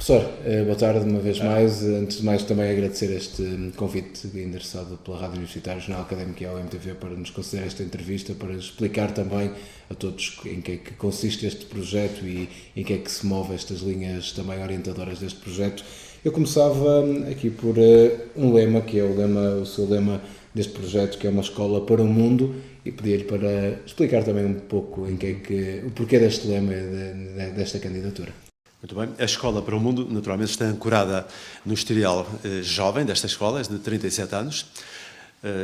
Professor, boa tarde uma vez mais. Antes de mais, também agradecer este convite endereçado pela Rádio Universitária Jornal Académico e ao MTV para nos conceder esta entrevista, para explicar também a todos em que é que consiste este projeto e em que é que se move estas linhas também orientadoras deste projeto. Eu começava aqui por um lema, que é o seu lema deste projeto, que é uma escola para o mundo, e pedir para explicar também um pouco o porquê deste lema e desta candidatura. Muito bem. A Escola para o Mundo, naturalmente, está ancorada no historial jovem desta escola, de 37 anos.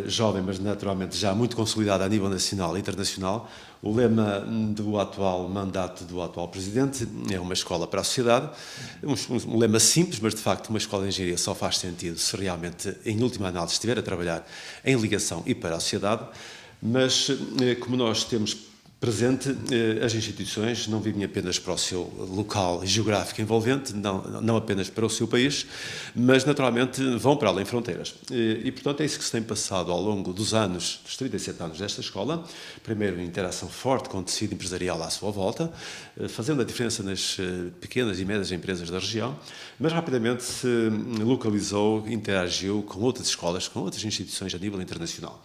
Jovem, mas naturalmente já muito consolidada a nível nacional e internacional. O lema do atual mandato do atual presidente é uma escola para a sociedade. Um lema simples, mas de facto uma escola de engenharia só faz sentido se realmente, em última análise, estiver a trabalhar em ligação e para a sociedade. Mas, como nós temos presente, as instituições não vivem apenas para o seu local geográfico envolvente, não apenas para o seu país, mas naturalmente vão para além fronteiras. E, portanto, é isso que se tem passado ao longo dos anos, dos 37 anos desta escola. Primeiro, interação forte com o tecido empresarial à sua volta, fazendo a diferença nas pequenas e médias empresas da região, mas rapidamente se localizou, interagiu com outras escolas, com outras instituições a nível internacional.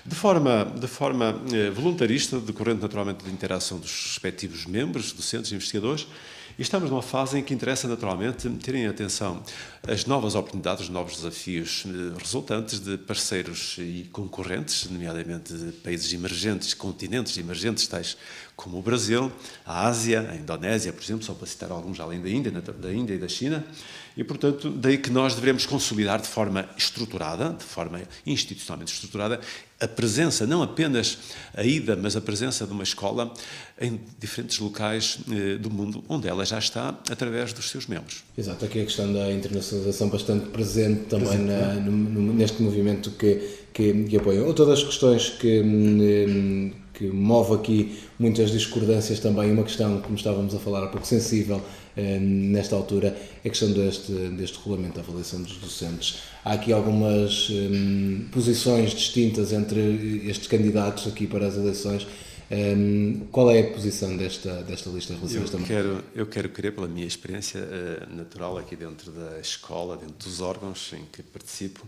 De forma voluntarista, decorrente naturalmente da interação dos respectivos membros, docentes e investigadores, e estamos numa fase em que interessa naturalmente terem em atenção as novas oportunidades, os novos desafios resultantes de parceiros e concorrentes, nomeadamente de países emergentes, continentes emergentes, tais como o Brasil, a Ásia, a Indonésia, por exemplo, só para citar alguns além da Índia e da China. E, portanto, daí que nós devemos consolidar de forma estruturada, de forma institucionalmente estruturada, a presença, não apenas a ida, mas a presença de uma escola em diferentes locais do mundo, onde ela já está, através dos seus membros. Exato, aqui a questão da internacionalização bastante presente também neste movimento que apoiam. Outra das questões que move aqui muitas discordâncias também, uma questão, como estávamos a falar há pouco, sensível nesta altura, é a questão deste regulamento da avaliação dos docentes. Há aqui algumas posições distintas entre estes candidatos aqui para as eleições. Qual é a posição desta lista em relação a esta matéria? Eu quero crer, pela minha experiência natural aqui dentro da escola, dentro dos órgãos em que participo,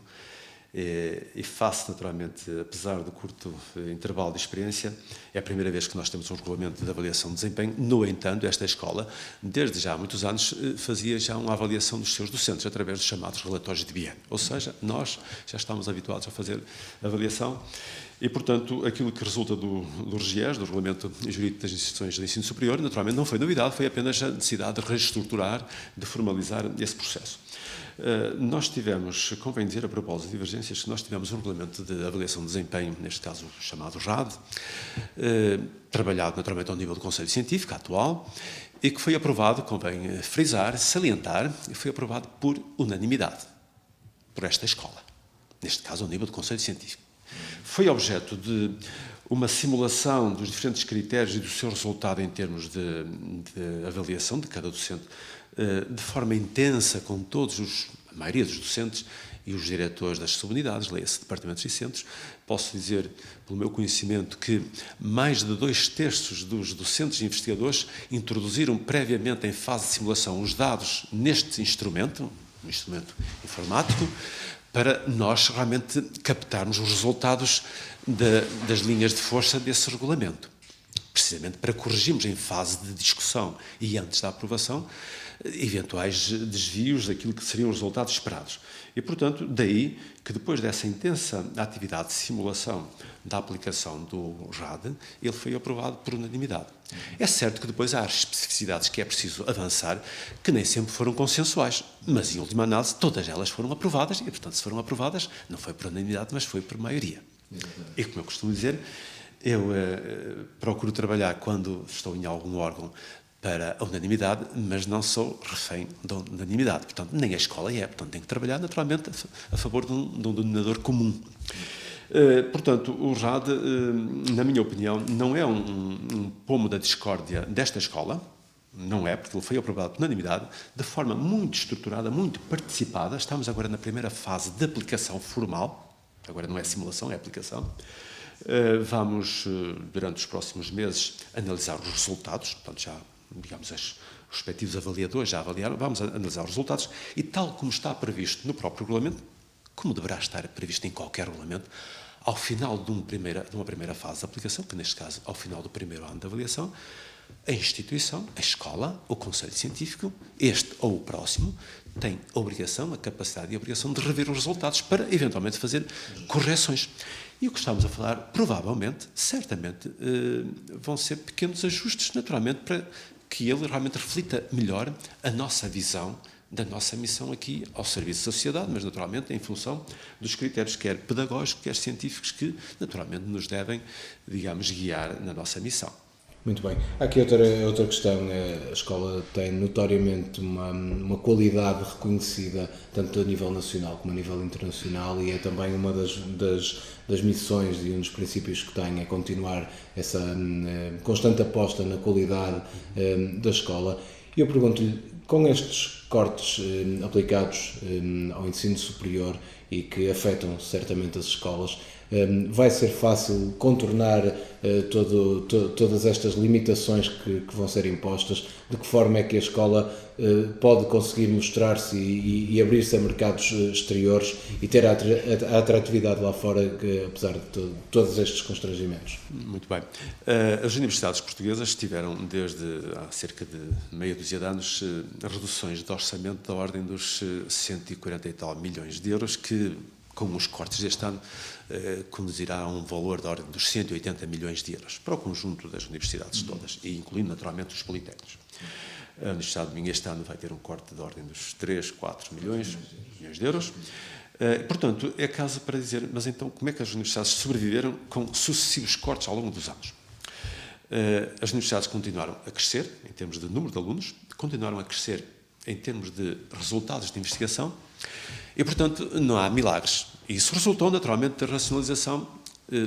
e faço naturalmente, apesar do curto intervalo de experiência, é a primeira vez que nós temos um regulamento de avaliação de desempenho. No entanto, esta escola, desde já há muitos anos, fazia já uma avaliação dos seus docentes através dos chamados relatórios de biênio. Ou seja, nós já estamos habituados a fazer avaliação e, portanto, aquilo que resulta do RGES, do Regulamento Jurídico das Instituições de Ensino Superior, naturalmente não foi novidade, foi apenas a necessidade de reestruturar, de formalizar esse processo. Nós tivemos, convém dizer a propósito de divergências, que nós tivemos um regulamento de avaliação de desempenho, neste caso chamado RAD, trabalhado naturalmente ao nível do Conselho Científico atual, e que foi aprovado, convém frisar, salientar, e foi aprovado por unanimidade, por esta escola, neste caso ao nível do Conselho Científico. Foi objeto de uma simulação dos diferentes critérios e do seu resultado em termos de avaliação de cada docente, de forma intensa com a maioria dos docentes e os diretores das subunidades, leia-se departamentos e centros. Posso dizer, pelo meu conhecimento, que mais de 2/3 dos docentes e investigadores introduziram previamente em fase de simulação os dados neste instrumento, um instrumento informático, para nós realmente captarmos os resultados das linhas de força desse regulamento. Precisamente para corrigirmos em fase de discussão e antes da aprovação eventuais desvios daquilo que seriam os resultados esperados. E, portanto, daí que depois dessa intensa atividade de simulação da aplicação do RAD, ele foi aprovado por unanimidade. É certo que depois há especificidades que é preciso avançar, que nem sempre foram consensuais, mas, em última análise, todas elas foram aprovadas, e, portanto, se foram aprovadas, não foi por unanimidade, mas foi por maioria. E, como eu costumo dizer, eu procuro trabalhar, quando estou em algum órgão, para a unanimidade, mas não sou refém da unanimidade. Portanto, nem a escola portanto, tem que trabalhar naturalmente a favor de um denominador comum. Portanto, o RAD, na minha opinião, não é um pomo da discórdia desta escola, não é, porque ele foi aprovado por unanimidade, de forma muito estruturada, muito participada. Estamos agora na primeira fase de aplicação formal, agora não é simulação, é aplicação. Vamos, durante os próximos meses, analisar os resultados, portanto, já, digamos, os respectivos avaliadores já avaliaram, vamos analisar os resultados e, tal como está previsto no próprio regulamento, como deverá estar previsto em qualquer regulamento, ao final de uma primeira fase de aplicação, que neste caso, ao final do primeiro ano de avaliação, a instituição, a escola, o Conselho Científico, este ou o próximo, tem a obrigação, a capacidade e a obrigação de rever os resultados para, eventualmente, fazer correções. E o que estamos a falar, provavelmente, certamente, vão ser pequenos ajustes, naturalmente, para que ele realmente reflita melhor a nossa visão da nossa missão aqui ao serviço da sociedade, mas naturalmente em função dos critérios quer pedagógicos, quer científicos, que naturalmente nos devem, digamos, guiar na nossa missão. Muito bem. Há aqui outra questão. A escola tem notoriamente uma qualidade reconhecida tanto a nível nacional como a nível internacional e é também uma das missões e um dos princípios que tem é continuar essa constante aposta na qualidade da escola. E eu pergunto-lhe, com estes cortes aplicados ao ensino superior e que afetam certamente as escolas, vai ser fácil contornar todas estas limitações que vão ser impostas? De que forma é que a escola pode conseguir mostrar-se e abrir-se a mercados exteriores e ter a atratividade lá fora, apesar de todos estes constrangimentos? Muito bem. As universidades portuguesas tiveram, desde há cerca de meia dúzia de anos, reduções de orçamento da ordem dos 140 e tal milhões de euros, que, com os cortes deste ano, conduzirá a um valor da ordem dos 180 milhões de euros para o conjunto das universidades todas, e incluindo naturalmente os politécnicos. A Universidade de Minho este ano vai ter um corte da ordem dos 3, 4 milhões de euros. Portanto, é caso para dizer, mas então como é que as universidades sobreviveram com sucessivos cortes ao longo dos anos? As universidades continuaram a crescer em termos de número de alunos, continuaram a crescer em termos de resultados de investigação e, portanto, não há milagres. Isso resultou, naturalmente, da racionalização,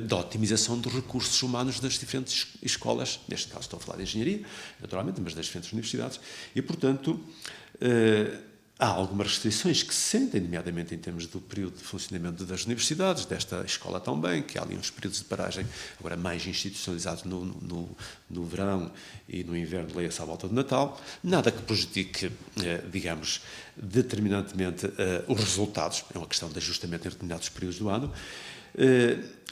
da otimização dos recursos humanos das diferentes escolas, neste caso estou a falar de engenharia, naturalmente, mas das diferentes universidades, e, portanto, há algumas restrições que se sentem, nomeadamente em termos do período de funcionamento das universidades, desta escola também, que há ali uns períodos de paragem, agora mais institucionalizados no verão e no inverno, leia-se à volta do Natal, nada que prejudique, digamos, determinantemente os resultados, é uma questão de ajustamento em determinados períodos do ano,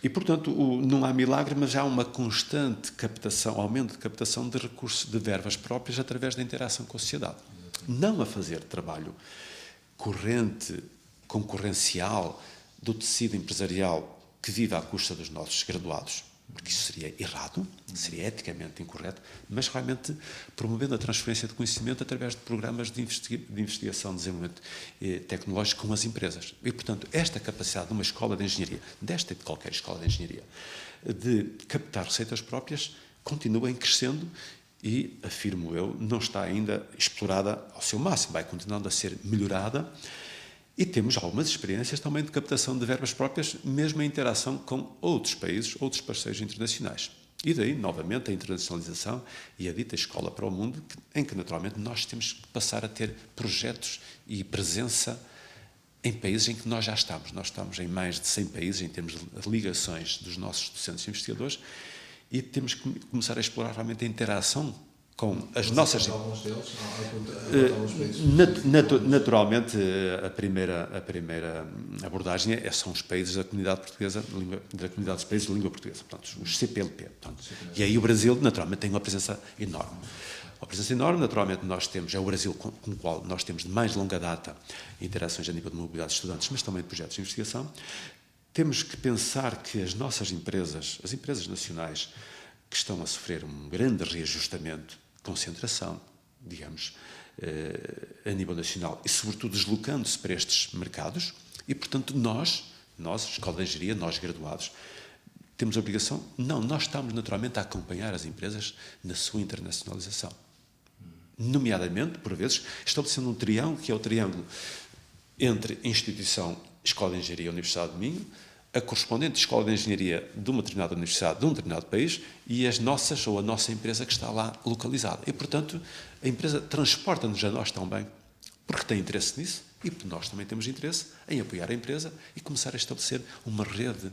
e, portanto, não há milagre, mas há uma constante captação, aumento de captação de recursos, de verbas próprias, através da interação com a sociedade. Não a fazer trabalho corrente, concorrencial, do tecido empresarial que vive à custa dos nossos graduados, porque isso seria errado, seria eticamente incorreto, mas realmente promovendo a transferência de conhecimento através de programas de investigação, de desenvolvimento tecnológico com as empresas. E, portanto, esta capacidade de uma escola de engenharia, desta e de qualquer escola de engenharia, de captar receitas próprias, continua em crescendo e, afirmo eu, não está ainda explorada ao seu máximo, vai continuando a ser melhorada e temos algumas experiências também de captação de verbas próprias, mesmo em interação com outros países, outros parceiros internacionais. E daí, novamente, a internacionalização e a dita escola para o mundo, em que, naturalmente, nós temos que passar a ter projetos e presença em países em que nós já estamos. Nós estamos em mais de 100 países, em termos de ligações dos nossos docentes e investigadores, e temos que começar a explorar realmente a interação com as nossas... Alguns deles? Naturalmente, a primeira abordagem são os países da comunidade portuguesa, da comunidade dos países de língua portuguesa, portanto, os CPLP. Portanto, e aí o Brasil, naturalmente, tem uma presença enorme. Uma presença enorme, naturalmente, é o Brasil com o qual nós temos de mais longa data interações a nível de mobilidade de estudantes, mas também de projetos de investigação. Temos que pensar que as nossas empresas, as empresas nacionais, que estão a sofrer um grande reajustamento, concentração, digamos, a nível nacional, e sobretudo deslocando-se para estes mercados, e, portanto, nós, Escola de Engenharia, nós graduados, temos a obrigação, nós estamos naturalmente a acompanhar as empresas na sua internacionalização. Nomeadamente, por vezes, estabelecendo um triângulo, que é o triângulo entre instituição, Escola de Engenharia e Universidade de Minho, a correspondente escola de engenharia de uma determinada universidade de um determinado país e a nossa empresa que está lá localizada. E, portanto, a empresa transporta-nos a nós também, porque tem interesse nisso e porque nós também temos interesse em apoiar a empresa e começar a estabelecer uma rede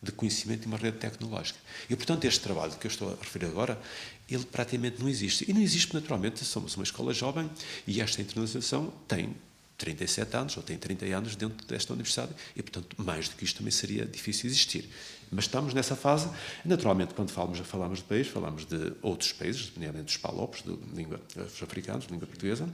de conhecimento e uma rede tecnológica. E, portanto, este trabalho que eu estou a referir agora, ele praticamente não existe. E não existe, naturalmente, somos uma escola jovem e esta internacionalização tem 37 anos, ou tem 30 anos dentro desta universidade, e, portanto, mais do que isto também seria difícil existir. Mas estamos nessa fase. Naturalmente, quando falamos de país, falamos de outros países, nomeadamente dos PALOPs, os africanos, de língua portuguesa.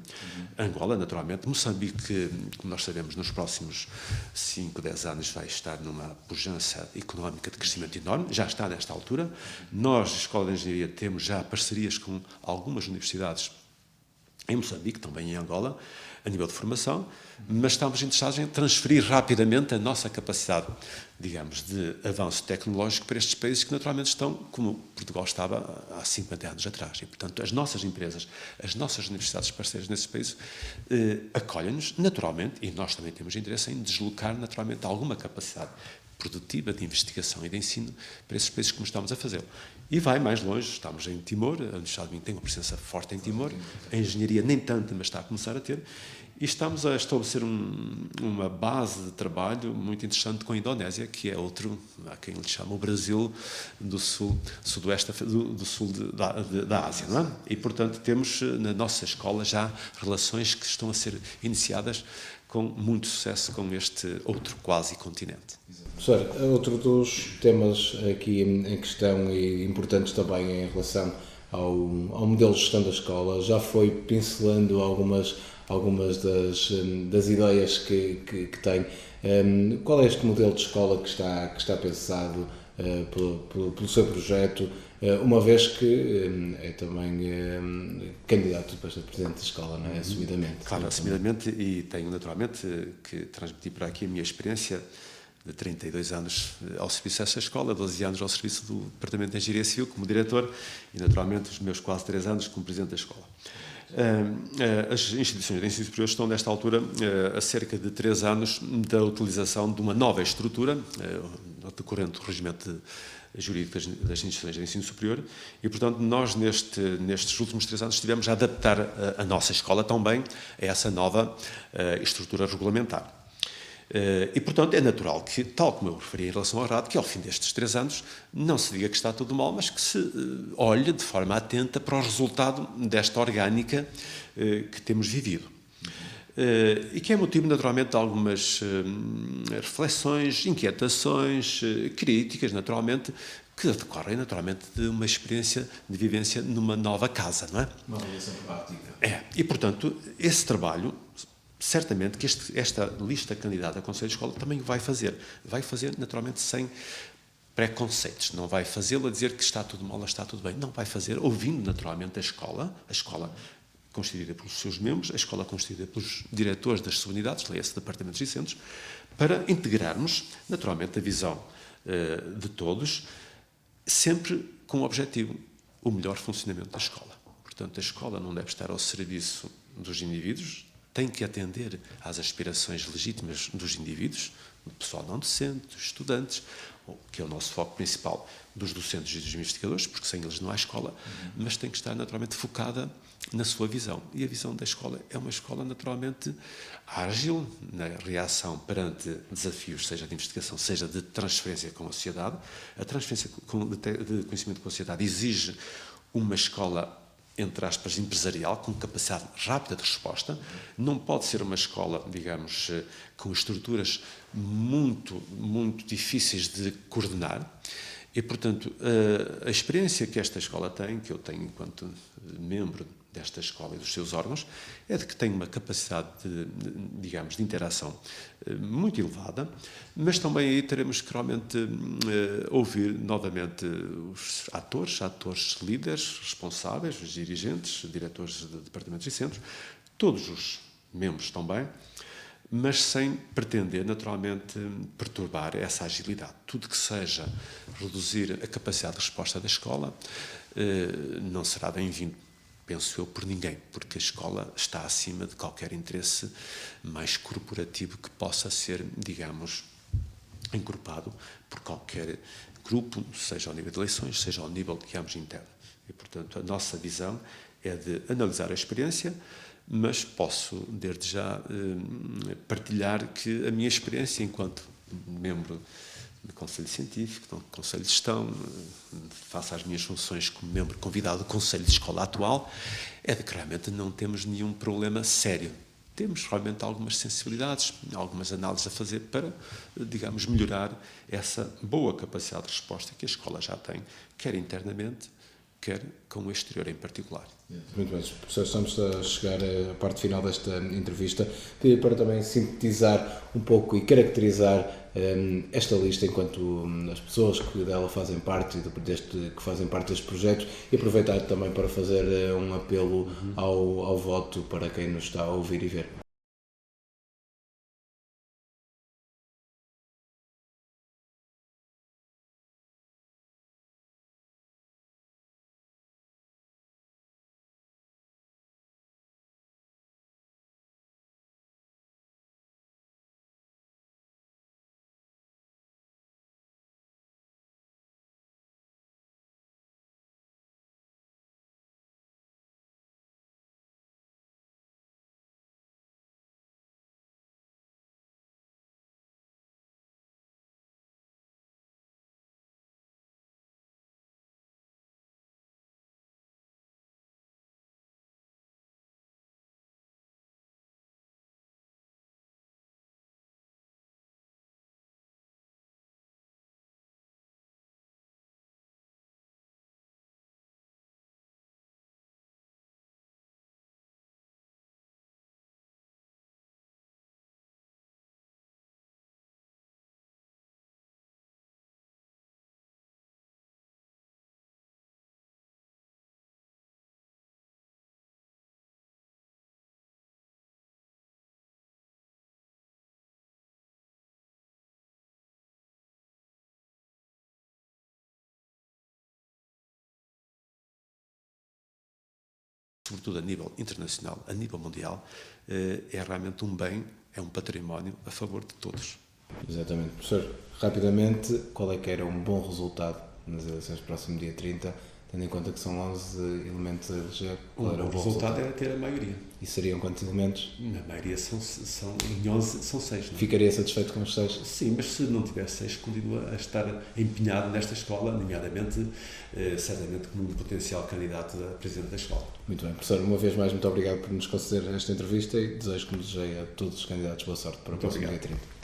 Angola, naturalmente. Moçambique, como nós sabemos, nos próximos 5, 10 anos vai estar numa pujança económica de crescimento enorme. Já está nesta altura. Nós, Escola de Engenharia, temos já parcerias com algumas universidades em Moçambique, também em Angola, a nível de formação, mas estamos interessados em transferir rapidamente a nossa capacidade, digamos, de avanço tecnológico para estes países que naturalmente estão como Portugal estava há 50 anos atrás. E, portanto, as nossas empresas, as nossas universidades parceiras nesses países acolhem-nos naturalmente, e nós também temos interesse em deslocar naturalmente alguma capacidade produtiva de investigação e de ensino para esses países como estamos a fazê-lo. E vai mais longe, estamos em Timor, a Universidade de Minho tem uma presença forte em Timor, a engenharia nem tanto, mas está a começar a ter, e estamos a estabelecer uma base de trabalho muito interessante com a Indonésia, que é outro, há quem lhe chama o Brasil do sul, sudoeste, do sul da Ásia, não é? E, portanto, temos na nossa escola já relações que estão a ser iniciadas com muito sucesso com este outro quase continente. Professor, outro dos temas aqui em questão e importantes também em relação ao modelo de gestão da escola, já foi pincelando algumas das ideias que tem. Qual é este modelo de escola que está pensado pelo seu projeto, uma vez que é também candidato para ser presidente da escola, não é? Assumidamente. Claro, assumidamente, e tenho naturalmente que transmitir para aqui a minha experiência de 32 anos ao serviço desta escola, 12 anos ao serviço do Departamento de Engenharia Civil como diretor e naturalmente os meus quase 3 anos como presidente da escola. As instituições de ensino superior estão nesta altura a cerca de 3 anos da utilização de uma nova estrutura decorrente do regimento jurídico das instituições de ensino superior e, portanto, nós nestes últimos 3 anos estivemos a adaptar a nossa escola também a essa nova estrutura regulamentar. E, portanto, é natural que, tal como eu referi em relação ao RAD, que ao fim destes 3 anos não se diga que está tudo mal, mas que se olhe de forma atenta para o resultado desta orgânica que temos vivido. E que é motivo, naturalmente, de algumas reflexões, inquietações, críticas, naturalmente, que decorrem, naturalmente, de uma experiência de vivência numa nova casa, não é? Uma avaliação prática. E, portanto, esse trabalho, certamente que esta lista candidata a Conselho de Escola também vai fazer naturalmente sem preconceitos, não vai fazê-lo a dizer que está tudo mal ou está tudo bem, não, vai fazer ouvindo naturalmente a escola constituída pelos seus membros, a escola constituída pelos diretores das subunidades, leia-se departamentos e centros, para integrarmos naturalmente a visão de todos, sempre com o objetivo, o melhor funcionamento da escola. Portanto, a escola não deve estar ao serviço dos indivíduos, tem que atender às aspirações legítimas dos indivíduos, do pessoal não docente, dos estudantes, que é o nosso foco principal, dos docentes e dos investigadores, porque sem eles não há escola, mas tem que estar naturalmente focada na sua visão. E a visão da escola é uma escola naturalmente ágil na reação perante desafios, seja de investigação, seja de transferência com a sociedade. A transferência de conhecimento com a sociedade exige uma escola, entre aspas, empresarial, com capacidade rápida de resposta. Não pode ser uma escola, digamos, com estruturas muito, muito difíceis de coordenar. E, portanto, a experiência que esta escola tem, que eu tenho enquanto membro desta escola e dos seus órgãos, é de que tem uma capacidade, digamos, de interação muito elevada, mas também aí teremos que realmente ouvir novamente os atores líderes, responsáveis, os dirigentes, diretores de departamentos e centros, todos os membros também, mas sem pretender, naturalmente, perturbar essa agilidade. Tudo que seja reduzir a capacidade de resposta da escola não será bem-vindo, penso eu, por ninguém, porque a escola está acima de qualquer interesse mais corporativo que possa ser, digamos, engrupado por qualquer grupo, seja ao nível de eleições, seja ao nível, digamos, interno. E, portanto, a nossa visão é de analisar a experiência, mas posso, desde já, partilhar que a minha experiência enquanto membro no Conselho Científico, no Conselho de Gestão, faço as minhas funções como membro convidado do Conselho de Escola atual, é de que realmente não temos nenhum problema sério. Temos realmente algumas sensibilidades, algumas análises a fazer para, digamos, melhorar essa boa capacidade de resposta que a escola já tem, quer internamente, quer com o exterior em particular. Muito bem, professor, estamos a chegar à parte final desta entrevista. Queria para também sintetizar um pouco e caracterizar esta lista enquanto as pessoas que dela fazem parte e que fazem parte deste projeto, e aproveitar também para fazer um apelo ao voto para quem nos está a ouvir e ver. Sobretudo a nível internacional, a nível mundial, é realmente um bem, é um património a favor de todos. Exatamente. Professor, rapidamente, qual é que era um bom resultado nas eleições do próximo dia 30, tendo em conta que são 11 elementos a eleger? Qual era o resultado? Era ter a maioria. E seriam quantos elementos? Na maioria em 11 são 6. Não é? Ficaria satisfeito com os 6? Sim, mas se não tiver 6, continua a estar empenhado nesta escola, nomeadamente, certamente como um potencial candidato a presidente da escola. Muito bem, professor, uma vez mais, muito obrigado por nos conceder esta entrevista e desejo que nos deseje a todos os candidatos boa sorte para o próximo dia 30.